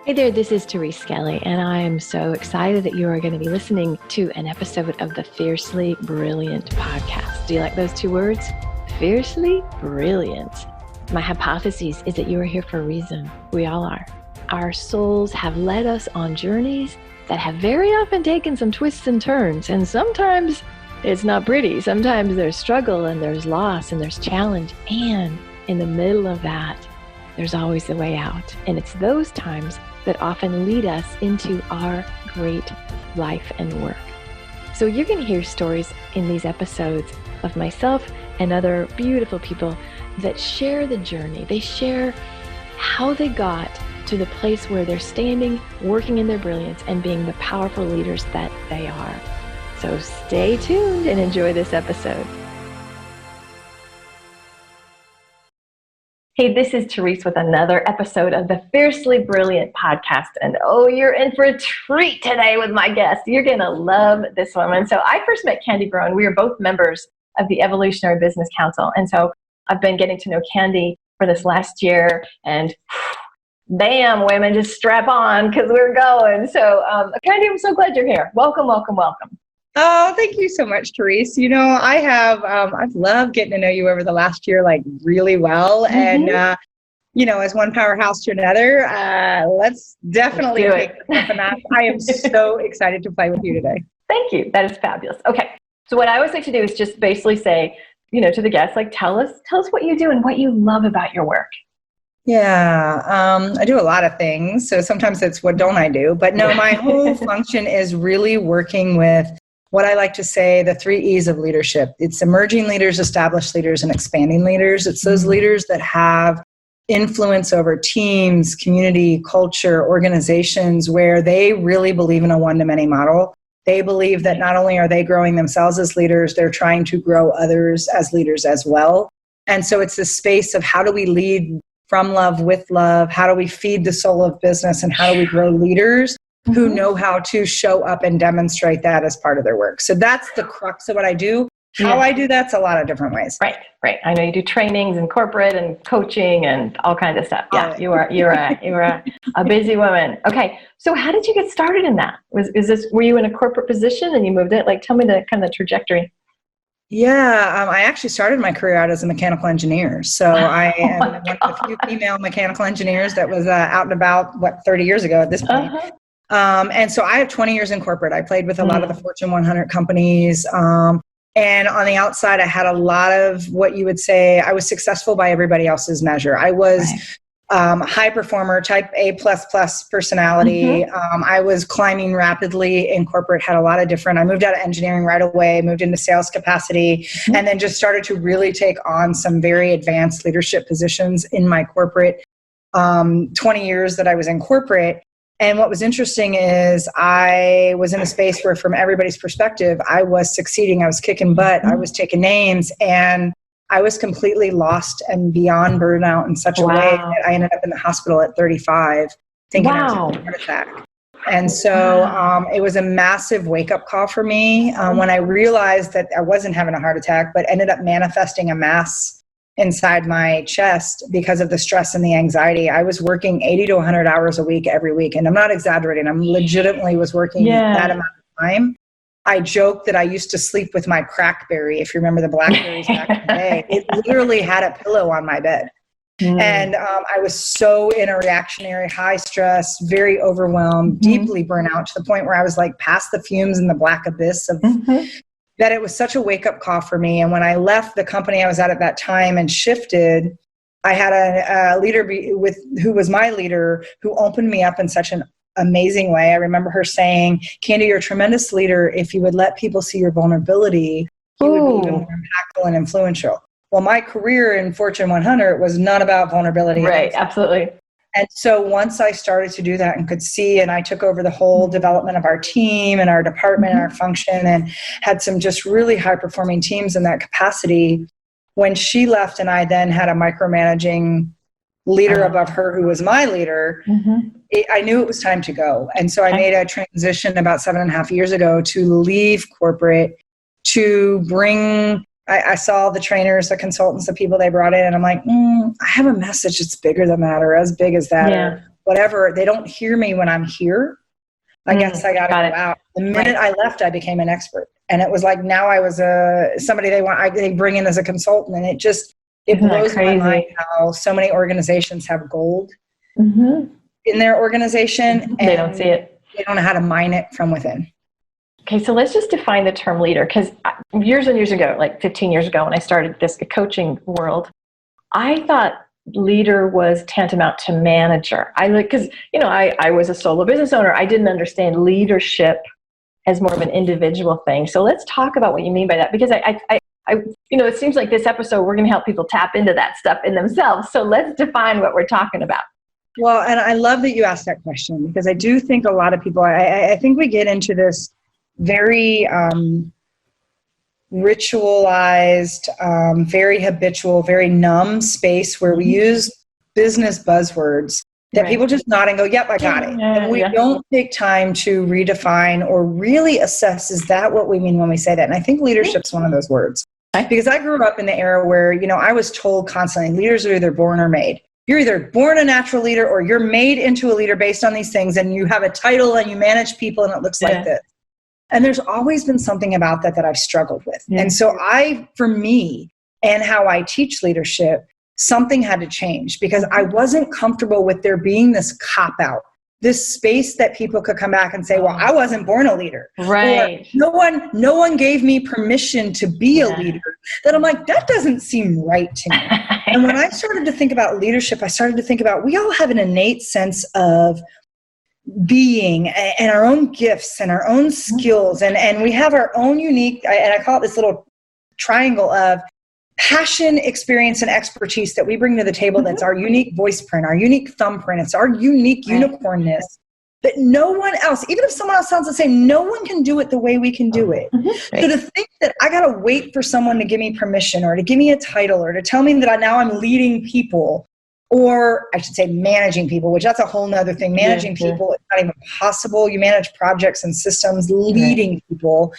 Hey there, this is Therese Skelly, and I am so excited that you are going to be listening to an episode of the Fiercely Brilliant podcast. Do you like those two words? Fiercely Brilliant. My hypothesis is that you are here for a reason. We all are. Our souls have led us on journeys that have very often taken some twists and turns, and sometimes it's not pretty. Sometimes there's struggle and there's loss and there's challenge, and in the middle of that, there's always a way out. And it's those times that often lead us into our great life and work. So you're going to hear stories in these episodes of myself and other beautiful people that share the journey. They share how they got to the place where they're standing, working in their brilliance, and being the powerful leaders that they are. So stay tuned and enjoy this episode. Hey, this is Therese with another episode of the Fiercely Brilliant podcast. And oh, you're in for a treat today with my guest. You're going to love this woman. So I first met Candy Barone. We are both members of the Evolutionary Business Council. And so I've been getting to know Candy for this last year. And damn, women, just strap on because we're going. So Candy, I'm so glad you're here. Welcome, welcome, welcome. Oh, thank you so much, Therese. You know, I've loved getting to know you over the last year, like really well. Mm-hmm. And, as one powerhouse to another, let's definitely take this up a notch. I am so excited to play with you today. Thank you. That is fabulous. Okay. So what I always like to do is just basically say, to the guests, like, tell us what you do and what you love about your work. Yeah, I do a lot of things. So sometimes it's what don't I do? But no, my whole function is really working with what I like to say, the 3 E's of leadership. It's emerging leaders, established leaders, and expanding leaders. It's those leaders that have influence over teams, community, culture, organizations, where they really believe in a one-to-many model. They believe that not only are they growing themselves as leaders, they're trying to grow others as leaders as well. And so it's this space of how do we lead from love, with love? How do we feed the soul of business? And how do we grow leaders who know how to show up and demonstrate that as part of their work? So that's the crux of what I do. How I do that's a lot of different ways. Right. I know you do trainings and corporate and coaching and all kinds of stuff. Yeah, you're a busy woman. Okay, so how did you get started in that? Were you in a corporate position and you moved it? Like, tell me the kind of trajectory. Yeah, I actually started my career out as a mechanical engineer. So I am one of the few female mechanical engineers that was out and about, 30 years ago at this point. Uh-huh. And so I have 20 years in corporate. I played with a lot of the Fortune 100 companies. And on the outside, I had a lot of what you would say, I was successful by everybody else's measure. I was a high performer, type A++ personality. I was climbing rapidly in corporate, had a lot of different, I moved out of engineering right away, moved into sales capacity, and then just started to really take on some very advanced leadership positions in my corporate 20 years that I was in corporate. And what was interesting is I was in a space where, from everybody's perspective, I was succeeding. I was kicking butt. I was taking names, and I was completely lost and beyond burnout in such a way that I ended up in the hospital at 35 thinking I was having a heart attack. And so it was a massive wake-up call for me when I realized that I wasn't having a heart attack, but ended up manifesting a mass inside my chest because of the stress and the anxiety. I was working 80 to 100 hours a week every week. And I'm not exaggerating. I'm legitimately was working that amount of time. I joke that I used to sleep with my crackberry. If you remember the Blackberries back in the day, it literally had a pillow on my bed. And I was so in a reactionary, high stress, very overwhelmed, deeply burnt out, to the point where I was like past the fumes in the black abyss of that. It was such a wake-up call for me. And when I left the company I was at that time and shifted, I had a leader who was my leader, who opened me up in such an amazing way. I remember her saying, "Candy, you're a tremendous leader. If you would let people see your vulnerability, you would be even more impactful and influential." Well, my career in Fortune 100 was not about vulnerability. Right, absolutely. And so once I started to do that and could see, and I took over the whole development of our team and our department and our function, and had some just really high performing teams in that capacity. When she left and I then had a micromanaging leader above her who was my leader, I knew it was time to go. And so I made a transition about 7.5 years ago to leave corporate, to bring, I saw the trainers, the consultants, the people they brought in, and I'm like, I have a message that's bigger than that, or as big as that. Yeah. whatever, they don't hear me when I'm here. I guess I got to go out. The minute I left, I became an expert. And it was like, now I was somebody they bring in as a consultant. And it blows my mind how so many organizations have gold in their organization. They don't see it. They don't know how to mine it from within. Okay, so let's just define the term leader, because years and years ago, like 15 years ago, when I started this coaching world, I thought leader was tantamount to manager. I was a solo business owner. I didn't understand leadership as more of an individual thing. So let's talk about what you mean by that, because it seems like this episode, we're going to help people tap into that stuff in themselves. So let's define what we're talking about. Well, and I love that you asked that question, because I do think a lot of people, I think we get into this very ritualized, very habitual, very numb space where we use business buzzwords that people just nod and go, yep, I got it. And we don't take time to redefine or really assess, is that what we mean when we say that? And I think leadership's one of those words. Because I grew up in the era where, I was told constantly, leaders are either born or made. You're either born a natural leader or you're made into a leader based on these things, and you have a title and you manage people and it looks like this. And there's always been something about that I've struggled with. And so for me and how I teach leadership, something had to change, because I wasn't comfortable with there being this cop-out, this space that people could come back and say, well, I wasn't born a leader. Right. Or no one gave me permission to be a leader. That I'm like, that doesn't seem right to me. And when I started to think about leadership, I started to think about, we all have an innate sense of being and our own gifts and our own skills. And we have our own unique, and I call it this little triangle of passion, experience, and expertise that we bring to the table. That's our unique voice print, our unique thumbprint. It's our unique unicornness that no one else, even if someone else sounds the same, no one can do it the way we can do it. So to think that I got to wait for someone to give me permission or to give me a title or to tell me that now I'm leading people, or I should say managing people, which that's a whole nother thing. Managing people, it's not even possible. You manage projects and systems, leading people.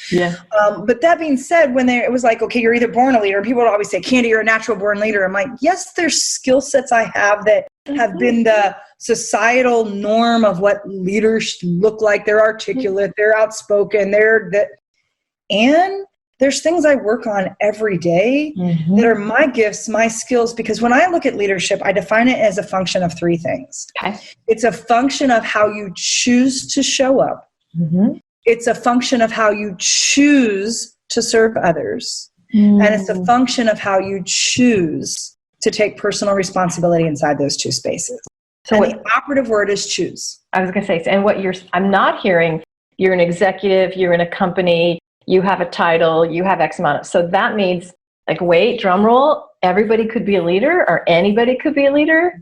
But that being said, when it was like, okay, you're either born a leader, people would always say, Candy, you're a natural born leader. I'm like, yes, there's skill sets I have that have been the societal norm of what leaders look like. They're articulate, they're outspoken, and there's things I work on every day that are my gifts, my skills, because when I look at leadership, I define it as a function of three things. It's a function of how you choose to show up. It's a function of how you choose to serve others. And it's a function of how you choose to take personal responsibility inside those two spaces. So the operative word is choose. I was going to say, and I'm not hearing, you're an executive, you're in a company, you have a title, you have X amount. So that means, like, wait, drum roll, everybody could be a leader, or anybody could be a leader.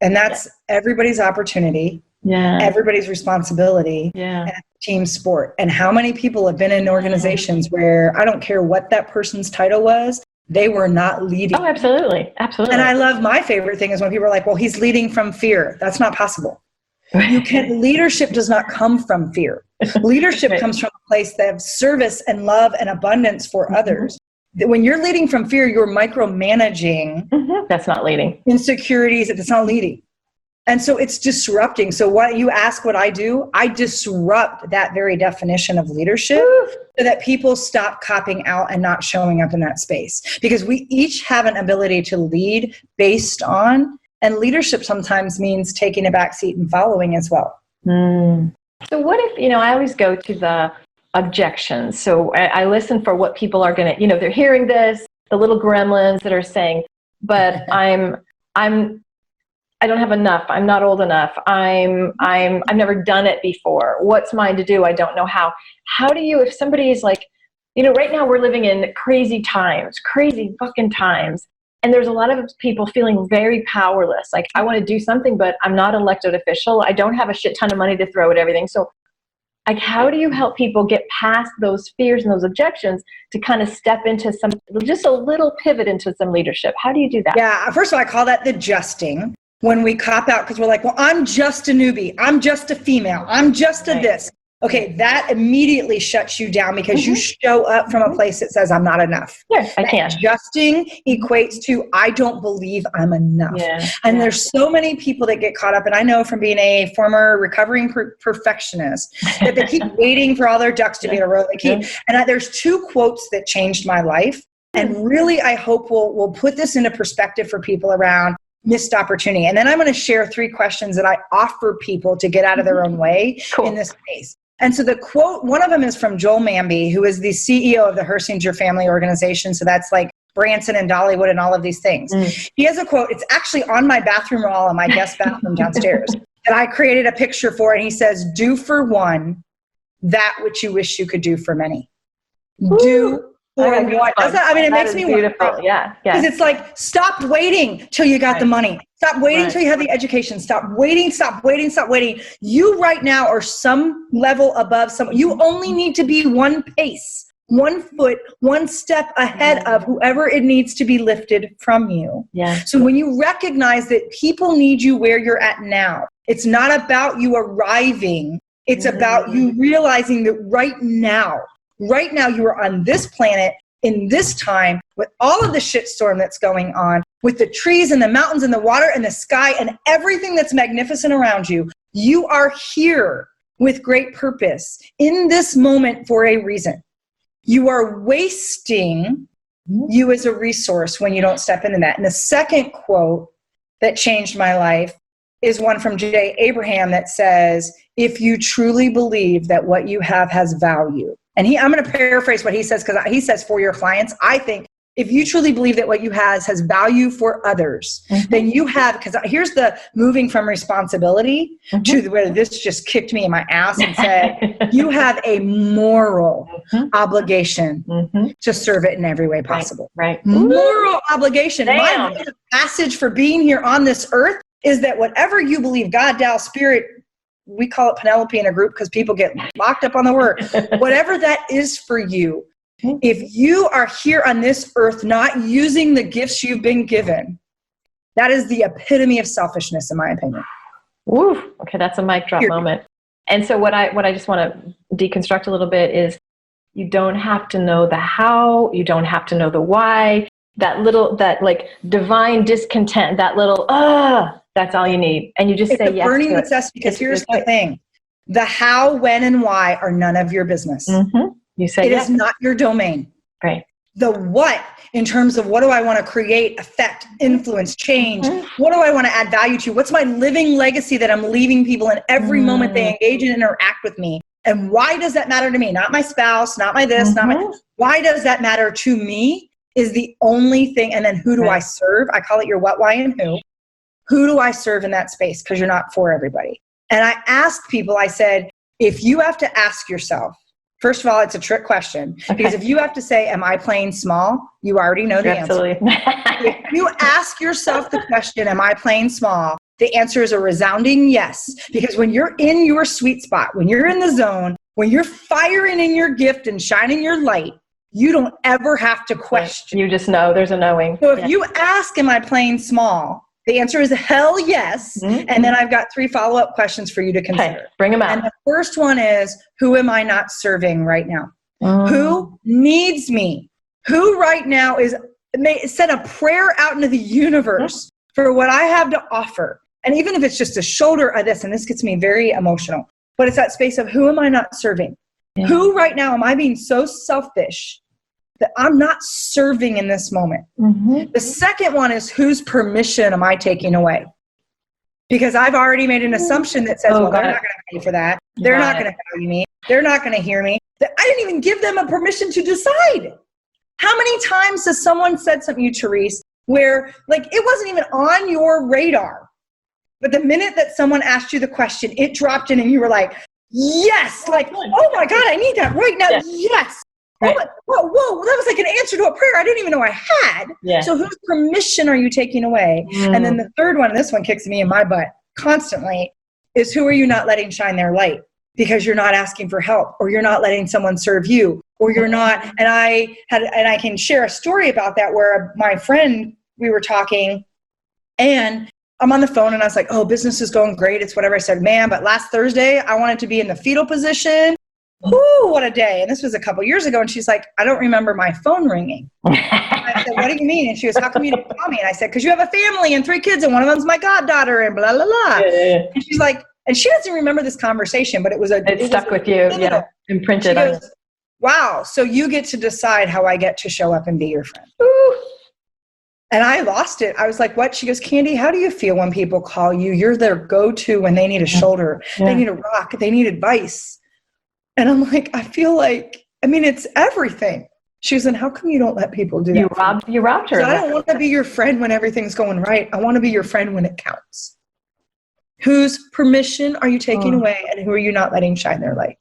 And that's everybody's opportunity, everybody's responsibility, and team sport. And how many people have been in organizations where I don't care what that person's title was, they were not leading. Oh, absolutely. Absolutely. And I love, my favorite thing is when people are like, well, he's leading from fear. That's not possible. Leadership does not come from fear. Leadership comes from a place that of service and love and abundance for others. When you're leading from fear, you're micromanaging. That's not leading. Insecurities, it's not leading. And so it's disrupting. So what you ask what I do, I disrupt that very definition of leadership so that people stop copping out and not showing up in that space. Because we each have an ability to lead based on, and leadership sometimes means taking a back seat and following as well. So what if, I always go to the objections. So I listen for what people are going to, they're hearing this, the little gremlins that are saying, but I don't have enough. I'm not old enough. I've never done it before. What's mine to do? I don't know how. How do you, if somebody is like, right now we're living in crazy fucking times. And there's a lot of people feeling very powerless. Like, I want to do something, but I'm not an elected official. I don't have a shit ton of money to throw at everything. So, like, how do you help people get past those fears and those objections to kind of step into just a little pivot into some leadership? How do you do that? Yeah, first of all, I call that the justing. When we cop out because we're like, well, I'm just a newbie. I'm just a female. I'm just a this. Okay, that immediately shuts you down because you show up from a place that says, I'm not enough. Yeah, I can't. Adjusting equates to, I don't believe I'm enough. Yeah, and there's so many people that get caught up, and I know from being a former recovering perfectionist, that they keep waiting for all their ducks to be in a row. And there's two quotes that changed my life. And really, I hope we'll put this into perspective for people around missed opportunity. And then I'm going to share 3 questions that I offer people to get out of their own way in this space. And so the quote, one of them is from Joel Manby, who is the CEO of the Hersinger Family Organization. So that's like Branson and Dollywood and all of these things. He has a quote. It's actually on my bathroom wall in my guest bathroom downstairs that I created a picture for. And he says, do for one that which you wish you could do for many. Do for one. It makes me beautiful. Yeah. Because it's like, stop waiting till you got the money. Stop waiting till you have the education. Stop waiting. You right now are some level above someone. You only need to be one pace, 1 foot, 1 step ahead of whoever it needs to be lifted from you. Yeah. So when you recognize that people need you where you're at now, it's not about you arriving. It's about you realizing that right now you are on this planet in this time with all of the shitstorm that's going on, with the trees and the mountains and the water and the sky and everything that's magnificent around you. You are here with great purpose in this moment for a reason. You are wasting you as a resource when you don't step into that. And the second quote that changed my life is one from J. Abraham that says, if you truly believe that what you have has value. And I'm going to paraphrase what he says, because he says for your clients, I think if you truly believe that what you have has value for others, then you have, because here's the moving from responsibility to where this just kicked me in my ass and said, you have a moral obligation to serve it in every way possible. Right. Moral obligation. Damn. My passage for being here on this earth is that whatever you believe, God, Tao, Spirit, we call it Penelope in a group because people get locked up on the word. Whatever that is for you, if you are here on this earth not using the gifts you've been given, that is the epitome of selfishness, in my opinion. Woo. Okay, that's a mic drop moment. And so what I just want to deconstruct a little bit is, you don't have to know the how, you don't have to know the why. That like divine discontent, that little that's all you need. And you just say yes. Burning necessity, because here's the thing. The how, when, and why are none of your business. You say it is not your domain. Right. The what, in terms of what do I want to create, affect, influence, change? What do I want to add value to? What's my living legacy that I'm leaving people in every moment they engage and interact with me? And why does that matter to me? Not my spouse, not my this, not my... Why does that matter to me is the only thing. And then who do I serve? I call it your what, why, and who. Who do I serve in that space? Because you're not for everybody. And I asked people, I said, if you have to ask yourself, first of all, it's a trick question. Because if you have to say, am I playing small? You already know the answer. If you ask yourself the question, am I playing small? The answer is a resounding yes. Because when you're in your sweet spot, when you're in the zone, when you're firing in your gift and shining your light, you don't ever have to question. You just know there's a knowing. So if you ask, am I playing small? The answer is hell yes. And then I've got 3 follow-up questions for you to consider. Bring them out. And the first one is, who am I not serving right now? Who needs me? Who right now send a prayer out into the universe for what I have to offer? And even if it's just a shoulder of this, and this gets me very emotional, but it's that space of who am I not serving? Who right now am I being so selfish that I'm not serving in this moment? The second one is, whose permission am I taking away? Because I've already made an assumption that says, well, they're not going to pay for that. They're not going to value me. They're not going to hear me. I didn't even give them a permission to decide. How many times has someone said something to you, Therese, where like it wasn't even on your radar, but the minute that someone asked you the question, it dropped in and you were like, yes, like, oh my God, I need that right now. Yes. Right. Whoa, that was like an answer to a prayer I didn't even know I had. So whose permission are you taking away? And then the third one, and this one kicks me in my butt constantly, is who are you not letting shine their light? Because you're not asking for help, or you're not letting someone serve you, or you're not. And I can share a story about that where my friend, we were talking, and I'm on the phone and I was like, oh, business is going great. It's whatever. I said, man, but last Thursday I wanted to be in the fetal position. Whoo, what a day. And this was a couple years ago. And she's like, I don't remember my phone ringing. I said, what do you mean? And she goes, how come you didn't call me? And I said, because you have a family and 3 kids and one of them's my goddaughter and blah, blah, blah. Yeah. And she's like, and she doesn't remember this conversation, but it stuck with you. Yeah. Imprinted on you. Wow. So you get to decide how I get to show up and be your friend. Ooh. And I lost it. I was like, what? She goes, Candy, how do you feel when people call you? You're their go-to when they need a shoulder. Yeah. They need a rock. They need advice. And I'm like, I feel like, it's everything. She goes, and how come you don't let people do that? You robbed her. So I don't want to be your friend when everything's going right. I want to be your friend when it counts. Whose permission are you taking away, and who are you not letting shine their light?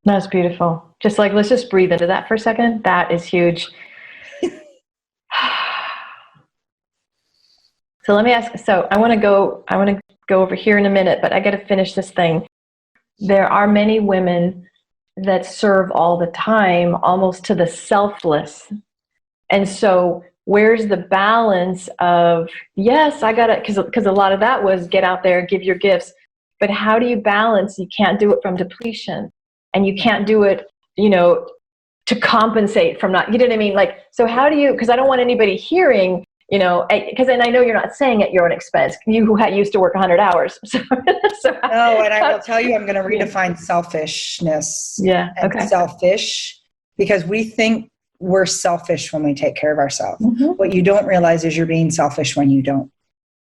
That's beautiful. Just like, let's just breathe into that for a second. That is huge. So let me ask, so I want to go over here in a minute, but I got to finish this thing. There are many women that serve all the time, almost to the selfless. And so where's the balance of, yes, I got it, because a lot of that was get out there, give your gifts. But how do you balance? You can't do it from depletion, and you can't do it, to compensate from not, you know what I mean? Like, so how do you, because I don't want anybody hearing, because and I know you're not saying at your own expense, you who used to work 100 hours. So no, and I will tell you, I'm going to redefine selfishness. Yeah. And selfish, because we think we're selfish when we take care of ourselves. Mm-hmm. What you don't realize is you're being selfish when you don't.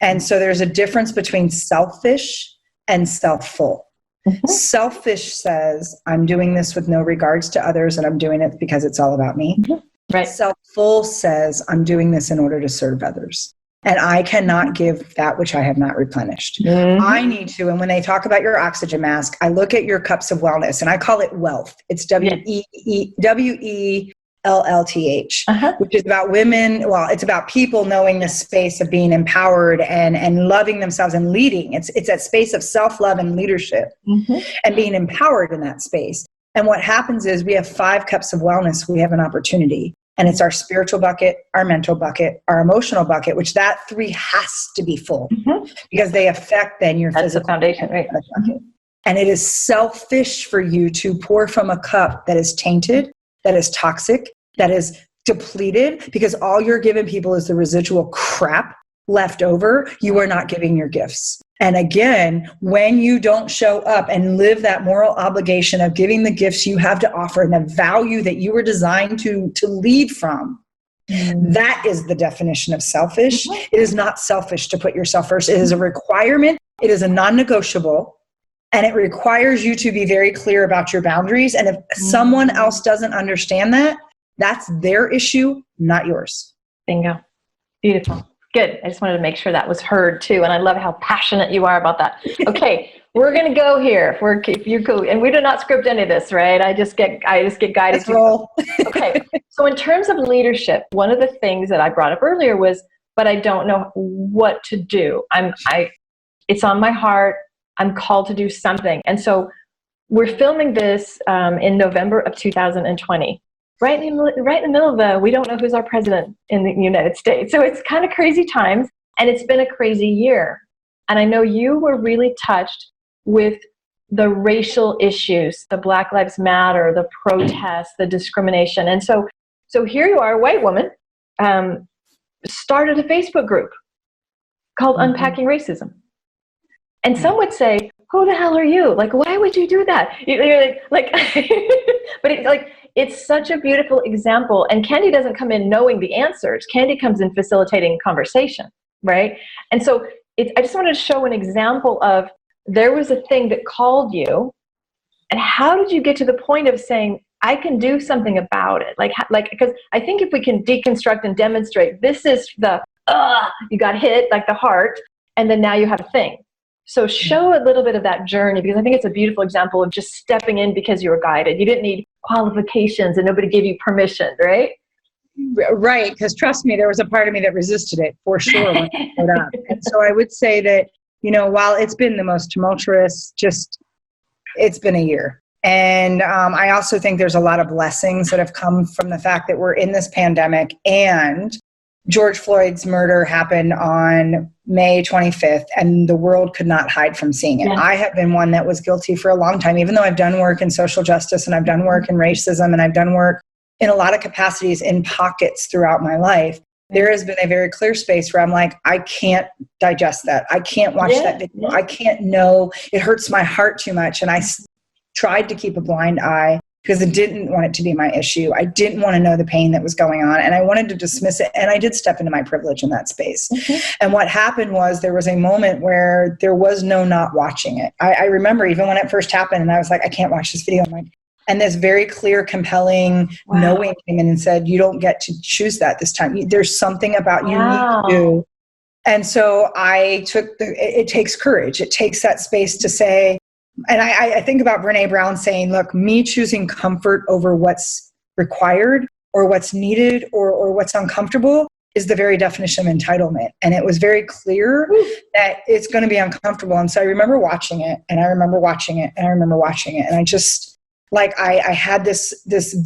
And so there's a difference between selfish and self-full. Mm-hmm. Selfish says, I'm doing this with no regards to others, and I'm doing it because it's all about me. Mm-hmm. Right. Self-full says, I'm doing this in order to serve others. And I cannot give that which I have not replenished. Mm-hmm. I need to. And when they talk about your oxygen mask, I look at your cups of wellness, and I call it wealth. It's WELLTH, which is about women. Well, it's about people knowing the space of being empowered and loving themselves and leading. It's that space of self-love and leadership, and being empowered in that space. And what happens is we have 5 cups of wellness. We have an opportunity. And it's our spiritual bucket, our mental bucket, our emotional bucket, which that 3 has to be full, because they affect then your physical. That's the foundation, right? And it is selfish for you to pour from a cup that is tainted, that is toxic, that is depleted, because all you're giving people is the residual crap left over. You are not giving your gifts. And again, when you don't show up and live that moral obligation of giving the gifts you have to offer and the value that you were designed to lead from, that is the definition of selfish. It is not selfish to put yourself first. It is a requirement. It is a non-negotiable. And it requires you to be very clear about your boundaries. And if someone else doesn't understand that, that's their issue, not yours. Bingo. Beautiful. Good. I just wanted to make sure that was heard too. And I love how passionate you are about that. Okay. We're going to go here. If you're cool. And we do not script any of this, right? I just get guided. Let's roll. Okay. So in terms of leadership, one of the things that I brought up earlier was, but I don't know what to do. It's on my heart. I'm called to do something. And so we're filming this in November of 2020. Right in the middle of we don't know who's our president in the United States. So it's kind of crazy times, and it's been a crazy year. And I know you were really touched with the racial issues, the Black Lives Matter, the protests, the discrimination. And so here you are, a white woman, started a Facebook group called Unpacking Racism. And some would say, who the hell are you? Like, why would you do that? You're like but it's like, it's such a beautiful example. And Candy doesn't come in knowing the answers. Candy comes in facilitating conversation, right? And so I just wanted to show an example of, there was a thing that called you, and how did you get to the point of saying, I can do something about it? Like, because I think if we can deconstruct and demonstrate, this is you got hit, like the heart, and then now you have a thing. So show a little bit of that journey, because I think it's a beautiful example of just stepping in because you were guided. You didn't need qualifications and nobody gave you permission, right? Right, because trust me, there was a part of me that resisted it for sure when I showed up. And so I would say that, while it's been the most tumultuous, it's been a year. And I also think there's a lot of blessings that have come from the fact that we're in this pandemic, and George Floyd's murder happened on May 25th, and the world could not hide from seeing it. Yeah. I have been one that was guilty for a long time, even though I've done work in social justice and I've done work in racism and I've done work in a lot of capacities in pockets throughout my life. There has been a very clear space where I'm like, I can't digest that. I can't watch that video. I can't know. It hurts my heart too much. And I tried to keep a blind eye because I didn't want it to be my issue. I didn't want to know the pain that was going on, and I wanted to dismiss it. And I did step into my privilege in that space. And what happened was there was a moment where there was no not watching it. I remember even when it first happened, and I was like, I can't watch this video. I'm like, and this very clear, compelling knowing came in and said, you don't get to choose that this time. There's something about you need to do. And so I took it takes courage. It takes that space to say, and I think about Brene Brown saying, look, me choosing comfort over what's required or what's needed or what's uncomfortable is the very definition of entitlement. And it was very clear that it's going to be uncomfortable. And so I remember watching it, and I remember watching it, and I remember watching it. And I just, like, I had this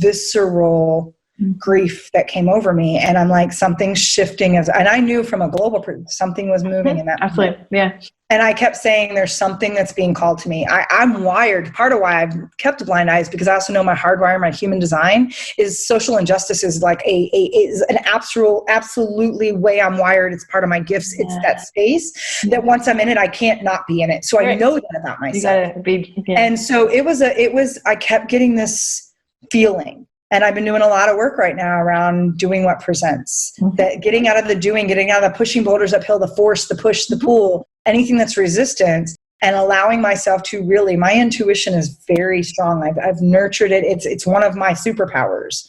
visceral grief that came over me, and I'm like, something's shifting, and I knew from a global something was moving in that absolutely moment. Yeah. And I kept saying, there's something that's being called to me. I'm wired. Part of why I've kept a blind eye is because I also know my hardwire, my human design is social injustice is like is an absolutely way I'm wired. It's part of my gifts. It's that space that once I'm in it, I can't not be in it. So I know that about myself. You gotta be, And so I kept getting this feeling. And I've been doing a lot of work right now around doing what presents, that getting out of the doing, getting out of the pushing boulders uphill, the force, the push, the pull, anything that's resistance, and allowing myself to really, my intuition is very strong. I've nurtured it. It's one of my superpowers.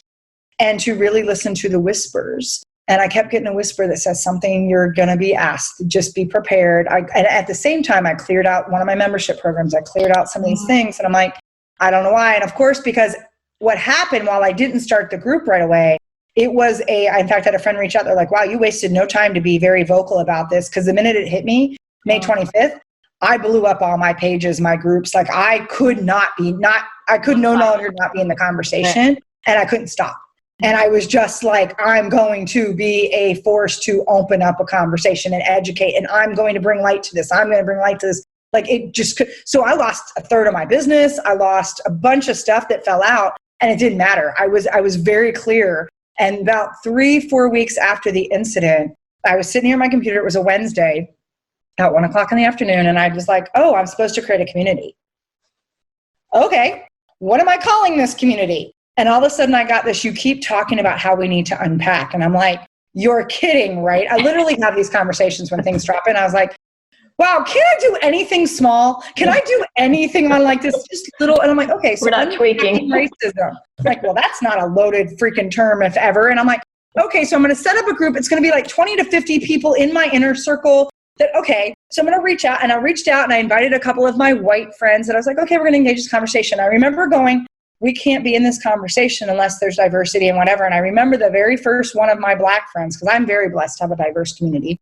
And to really listen to the whispers. And I kept getting a whisper that says something you're going to be asked. Just be prepared. And at the same time, I cleared out one of my membership programs. I cleared out some of these things. And I'm like, I don't know why. And of course, because what happened while I didn't start the group right away, it was in fact, I had a friend reach out. They're like, wow, you wasted no time to be very vocal about this. Because the minute it hit me, May 25th, I blew up all my pages, my groups. Like I could no longer not be in the conversation, and I couldn't stop. And I was just like, I'm going to be a force to open up a conversation and educate, and I'm going to bring light to this. I'm going to bring light to this. Like it just could. So I lost a third of my business. I lost a bunch of stuff that fell out. And it didn't matter. I was very clear. And about 3-4 weeks after the incident, I was sitting here on my computer. It was a Wednesday at 1:00 in the afternoon. And I was like, oh, I'm supposed to create a community. Okay, what am I calling this community? And all of a sudden I got this, you keep talking about how we need to unpack. And I'm like, you're kidding, right? I literally have these conversations when things drop in. I was like, wow, can I do anything small? Can I do anything on like this just little? And I'm like, okay, so we're not tweaking racism. Like, well, that's not a loaded freaking term, if ever. And I'm like, okay, so I'm going to set up a group. It's going to be like 20 to 50 people in my inner circle. Okay, so I'm going to reach out. And I reached out and I invited a couple of my white friends. And I was like, okay, we're going to engage this conversation. I remember going, we can't be in this conversation unless there's diversity and whatever. And I remember the very first one of my Black friends, because I'm very blessed to have a diverse community,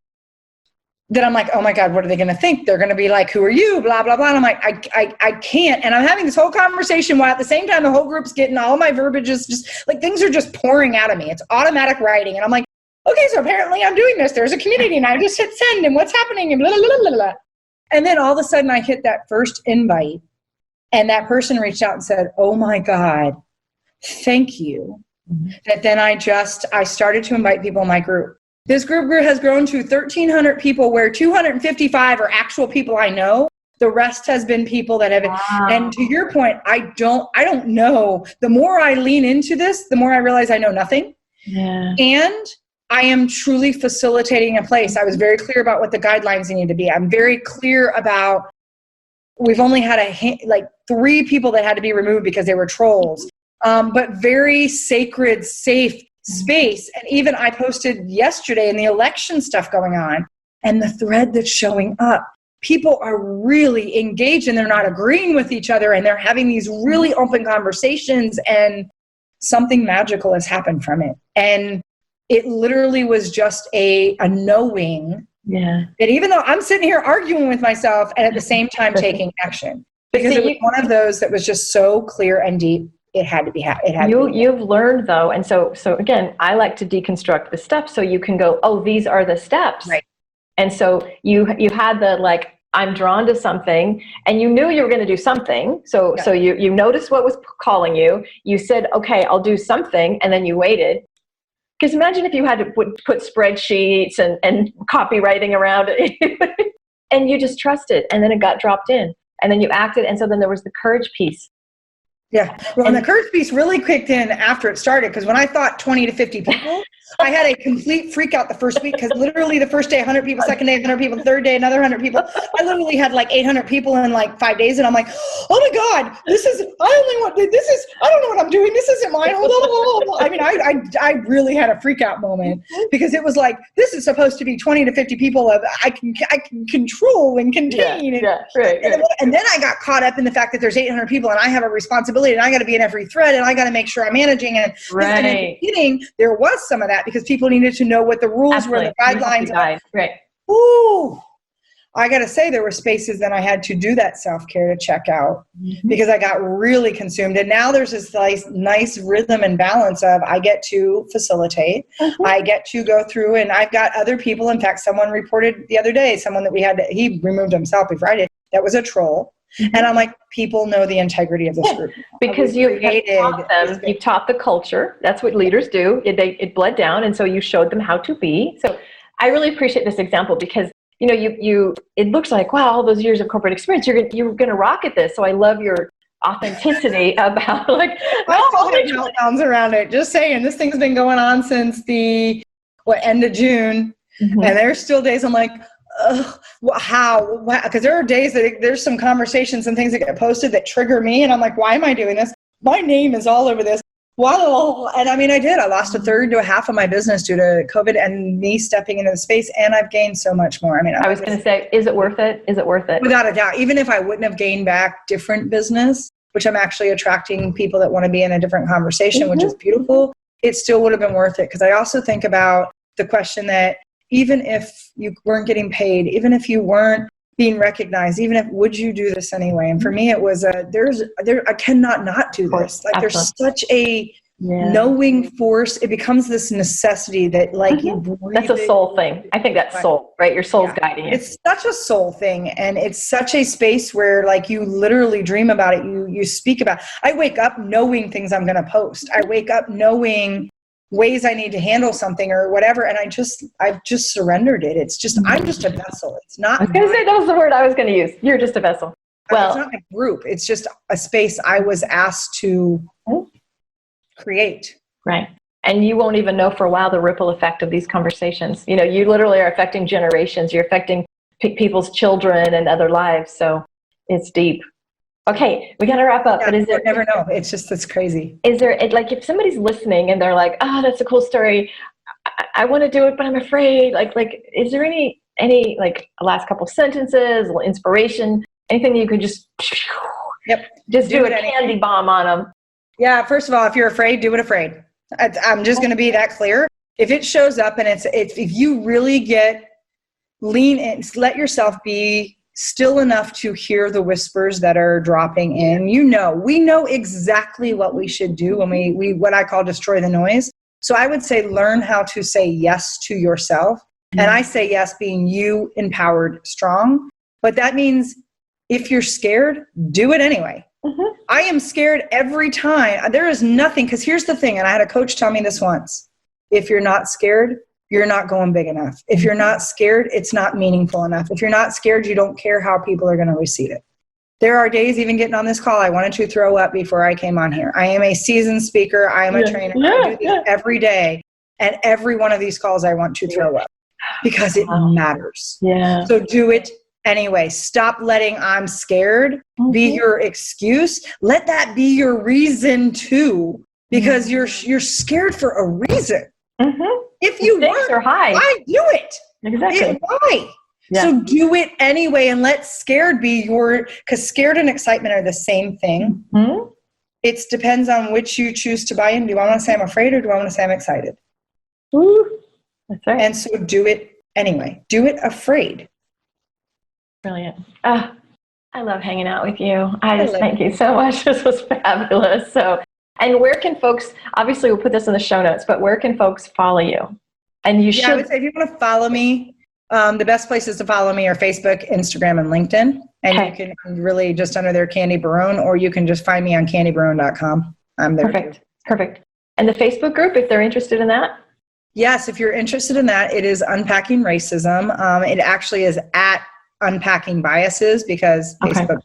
that I'm like, oh my God, what are they going to think? They're going to be like, who are you? Blah, blah, blah. And I'm like, I can't. And I'm having this whole conversation while at the same time, the whole group's getting all my verbiage is just like, things are just pouring out of me. It's automatic writing. And I'm like, okay, so apparently I'm doing this. There's a community and I just hit send and what's happening and blah, blah, blah, blah, blah. And then all of a sudden I hit that first invite and that person reached out and said, oh my God, thank you. That then I started to invite people in my group. This group has grown to 1,300 people, where 255 are actual people I know. The rest has been people that have, and to your point, I don't know. The more I lean into this, the more I realize I know nothing. Yeah. And I am truly facilitating a place. I was very clear about what the guidelines need to be. I'm very clear about, we've only had 3 people that had to be removed because they were trolls, but very sacred, safe space. And even I posted yesterday in the election stuff going on, and the thread that's showing up, people are really engaged and they're not agreeing with each other and they're having these really open conversations, and something magical has happened from it. And it literally was just a knowing that even though I'm sitting here arguing with myself and at the same time taking action, because it was one of those that was just so clear and deep. it had to be it had to be. You've learned though, and so again, I like to deconstruct the steps so you can go, oh, these are the steps. Right. And so you had the, like, I'm drawn to something, and you knew you were going to do something. So you noticed what was calling you. You said, okay, I'll do something, and then you waited. Because imagine if you had to put spreadsheets and copywriting around it, and you just trusted, and then it got dropped in, and then you acted, and so then there was the courage piece. Yeah. Well, and the courage piece really kicked in after it started, because when I thought 20 to 50 people, I had a complete freak out the first week, because literally the first day 100 people, second day 100 people, third day another 100 people. I literally had like 800 people in like 5 days, and I'm like, oh my God, I don't know what I'm doing. This isn't mine. I mean, I really had a freak out moment, because it was like, this is supposed to be 20 to 50 people of I can control and contain. Right. And then I got caught up in the fact that there's 800 people, and I have a responsibility, and I got to be in every thread, and I got to make sure I'm managing. And in the beginning, there was some of that, because people needed to know what the rules were, the guidelines. Right. Ooh, I got to say, there were spaces that I had to do that self-care to check out, because I got really consumed. And now there's this nice rhythm and balance of, I get to facilitate, I get to go through, and I've got other people. In fact, someone reported the other day, someone that he removed himself before I did, that was a troll. And I'm like, people know the integrity of this group. Because you've taught them, you've taught the culture. That's what leaders do. It bled down, and so you showed them how to be. So I really appreciate this example, because it looks like, wow, all those years of corporate experience, you're gonna rock at this. So I love your authenticity about, like, I still have meltdowns around it. Just saying, this thing's been going on since the end of June, and there's still days I'm like, how? Because there are days that there's some conversations and things that get posted that trigger me, and I'm like, why am I doing this? My name is all over this. Wow. And I mean, I lost a third to a half of my business due to COVID and me stepping into the space, and I've gained so much more. I mean, I was going to say, is it worth it? Is it worth it? Without a doubt. Even if I wouldn't have gained back different business, which I'm actually attracting people that want to be in a different conversation, which is beautiful, it still would have been worth it. Because I also think about the question that, even if you weren't getting paid, even if you weren't being recognized, would you do this anyway? And for me, it was I cannot not do this. Like, there's such a knowing force. It becomes this necessity that, like, you breathe. That's a soul thing. I think that's soul, right? Your soul's guiding you. It's such a soul thing, and it's such a space where, like, you literally dream about it. You speak about it. I wake up knowing things I'm going to post. I wake up knowing ways I need to handle something or whatever, and I've just surrendered it. It's just, I'm just a vessel. It's not. I was going to say, that was the word I was going to use. You're just a vessel. Well, it's not a group. It's just a space I was asked to create. Right. And you won't even know for a while the ripple effect of these conversations. You literally are affecting generations. You're affecting people's children and other lives. So it's deep. Okay, we got to wrap up. Yeah, but you never know. It's crazy. Is there, like, if somebody's listening and they're like, oh, that's a cool story, I want to do it, but I'm afraid. Like, is there any like last couple sentences, a little inspiration, anything you could just do a candy bomb on them? Yeah. First of all, if you're afraid, do it afraid. I'm just going to be that clear. If it shows up, and if you really lean in, let yourself be still enough to hear the whispers that are dropping in. We know exactly what we should do when we what I call destroy the noise. So I would say, learn how to say yes to yourself. And I say yes being you, empowered, strong. But that means if you're scared, do it anyway. I am scared every time. There is nothing, because here's the thing, and I had a coach tell me this once: if you're not scared, you're not going big enough. If you're not scared, it's not meaningful enough. If you're not scared, you don't care how people are going to receive it. There are days, even getting on this call, I wanted to throw up before I came on here. I am a seasoned speaker. I am a trainer. I do this every day. And every one of these calls, I want to throw up, because it matters. Yeah. So do it anyway. Stop letting I'm scared be your excuse. Let that be your reason too, because you're scared for a reason. If you weren't, why do it? Exactly. Why? Yeah. So do it anyway, and let scared be because scared and excitement are the same thing. It depends on which you choose to buy in. Do I want to say I'm afraid, or do I want to say I'm excited? That's right. And so do it anyway. Do it afraid. Brilliant. I love hanging out with you. I just thank you so much. This was fabulous. So And where can folks, obviously we'll put this in the show notes, but where can folks follow you? And you should. I would say if you want to follow me, the best places to follow me are Facebook, Instagram, and LinkedIn. And you can really just under there, Candy Barone, or you can just find me on candybarone.com. I'm there. Perfect. And the Facebook group, if they're interested in that? Yes, if you're interested in that, it is Unpacking Racism. It actually is at Unpacking Biases because Facebook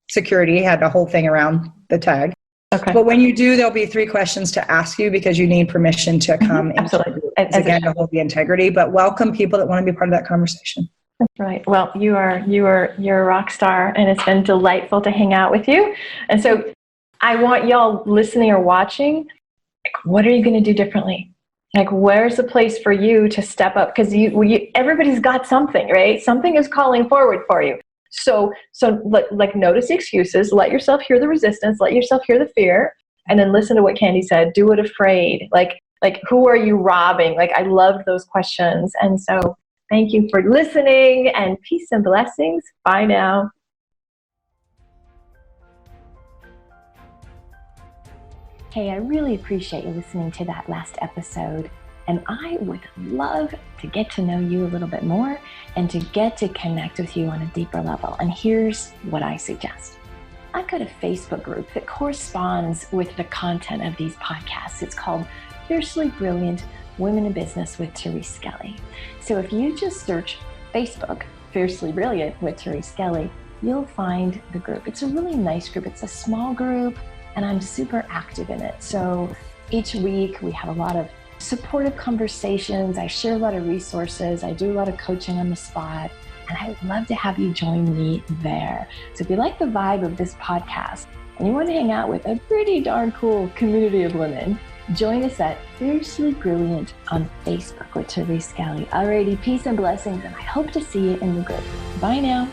security had a whole thing around the tag. Okay. But when you do, there'll be 3 questions to ask you because you need permission to come Absolutely. Again, to hold the integrity, but welcome people that want to be part of that conversation. That's right. Well, you're a rock star, and it's been delightful to hang out with you. And so I want y'all listening or watching, like, what are you going to do differently? Like, where's the place for you to step up? Because everybody's got something, right? Something is calling forward for you. So like notice the excuses, let yourself hear the resistance, let yourself hear the fear, and then listen to what Candy said. Do it afraid. Like who are you robbing? Like, I love those questions. And so thank you for listening, and peace and blessings. Bye now. Hey, I really appreciate you listening to that last episode. And I would love to get to know you a little bit more and to get to connect with you on a deeper level. And here's what I suggest. I've got a Facebook group that corresponds with the content of these podcasts. It's called Fiercely Brilliant Women in Business with Therese Skelly. So if you just search Facebook, Fiercely Brilliant with Therese Skelly, you'll find the group. It's a really nice group. It's a small group, and I'm super active in it. So each week we have a lot of supportive conversations. I share a lot of resources. I do a lot of coaching on the spot, and I would love to have you join me there. So if you like the vibe of this podcast and you want to hang out with a pretty darn cool community of women, join us at Fiercely Brilliant on Facebook with Therese Skelly. Alrighty, peace and blessings, and I hope to see you in the group. Bye now.